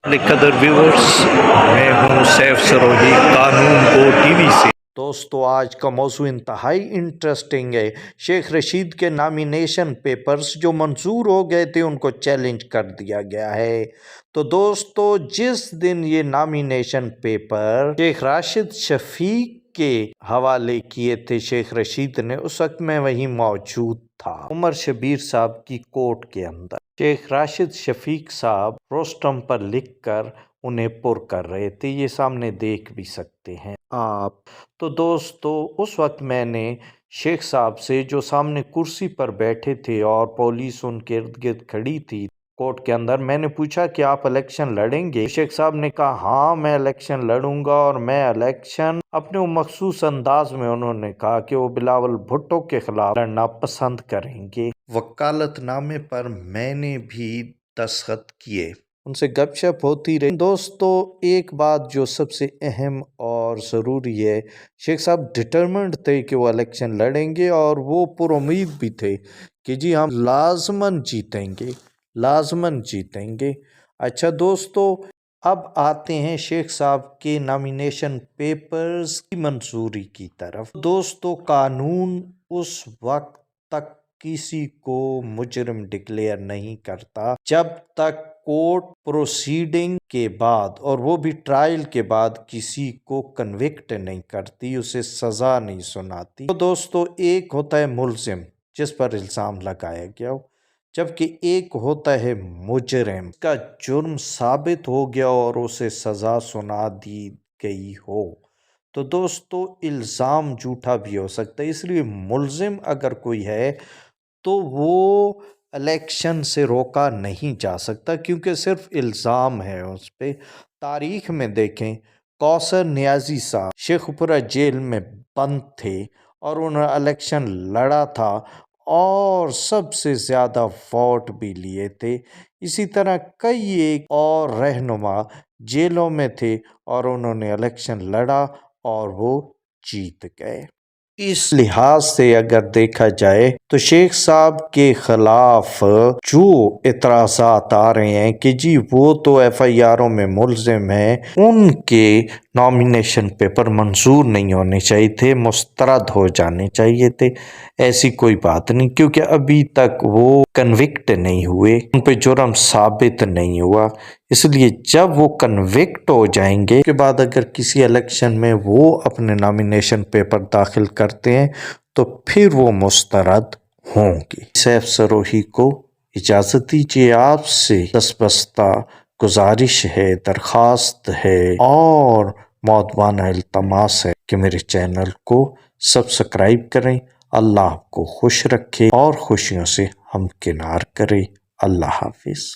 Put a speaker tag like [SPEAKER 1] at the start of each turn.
[SPEAKER 1] कदर व्यूवर्स, मैं हूं सैफ सरोही कानून को टीवी से। दोस्तों, आज का मौजू इंतहाई इंटरेस्टिंग है। शेख रशीद के नॉमिनेशन पेपर्स जो मंजूर हो गए थे उनको चैलेंज कर दिया गया है। तो दोस्तों, जिस दिन ये नॉमिनेशन पेपर शेख राशिद शफीक के हवाले किए थे शेख रशीद ने, उस वक्त मैं वहीं मौजूद था उमर शबीर साहब की कोर्ट के अंदर। शेख राशिद शफीक साहब रोस्टम पर लिखकर उन्हें पुर कर रहे थे, ये सामने देख भी सकते हैं आप। तो दोस्तों, उस वक्त मैंने शेख साहब से, जो सामने कुर्सी पर बैठे थे और पुलिस उनके इर्द गिर्द खड़ी थी कोर्ट के अंदर, मैंने पूछा कि आप इलेक्शन लड़ेंगे। शेख साहब ने कहा हाँ मैं इलेक्शन लड़ूंगा, और मैं इलेक्शन अपने मखसूस अंदाज में उन्होंने कहा कि वो बिलावल भुट्टो के खिलाफ लड़ना पसंद करेंगे। वकालतनामे पर मैंने भी दस्तखत किए, उनसे गपशप होती रही। दोस्तों, एक बात जो सबसे अहम और ज़रूरी है, शेख साहब डिटरमिन्ड थे कि वो इलेक्शन लड़ेंगे, और वो पुरुम्मीद भी थे कि जी हम लाजमन जीतेंगे, लाजमन जीतेंगे। अच्छा दोस्तों, अब आते हैं शेख साहब के नॉमिनेशन पेपर्स की मंजूरी की तरफ। दोस्तों, कानून उस वक्त तक किसी को मुजरिम डिक्लेयर नहीं करता जब तक कोर्ट प्रोसीडिंग के बाद, और वो भी ट्रायल के बाद, किसी को कन्विक्ट नहीं करती, उसे सजा नहीं सुनाती। तो दोस्तों, एक होता है मुल्जिम जिस पर इल्ज़ाम लगाया गया हो, जबकि एक होता है मुजरिम का जुर्म साबित हो गया और उसे सजा सुना दी गई हो। तो दोस्तों, इल्ज़ाम झूठा भी हो सकता है, इसलिए मुल्जिम अगर कोई है तो वो इलेक्शन से रोका नहीं जा सकता, क्योंकि सिर्फ इल्ज़ाम है उस पर। तारीख में देखें, कौसर नियाजी साहब शेखपुरा जेल में बंद थे और उन्होंने इलेक्शन लड़ा था और सबसे ज़्यादा वोट भी लिए थे। इसी तरह कई एक और रहनुमा जेलों में थे और उन्होंने इलेक्शन लड़ा और वो जीत गए। इस लिहाज से अगर देखा जाए तो शेख साहब के खिलाफ जो इतराज़ात आ रहे हैं कि जी वो तो FIRओं में मुल्जिम हैं, उनके नॉमिनेशन पेपर मंजूर नहीं होने चाहिए थे, मुस्तरद हो जाने चाहिए थे। ऐसी कोई बात नहीं, क्योंकि अभी तक वो कन्विक्ट नहीं हुए, उन पे जुर्म साबित नहीं हुआ। इसलिए जब वो कन्विक्ट हो जाएंगे उसके बाद अगर किसी इलेक्शन में वो अपने नॉमिनेशन पेपर दाखिल करते हैं तो फिर वो मुस्तरद होंगे। सैफ सरोही को इजाज़त दीजिए। आपसे दसबस्ता गुजारिश है, दरख्वास्त है और मौदबाना इल्तमास है कि मेरे चैनल को सब्सक्राइब करें। अल्लाह आपको खुश रखे और खुशियों से हमकिनार करे। अल्लाह हाफिज़।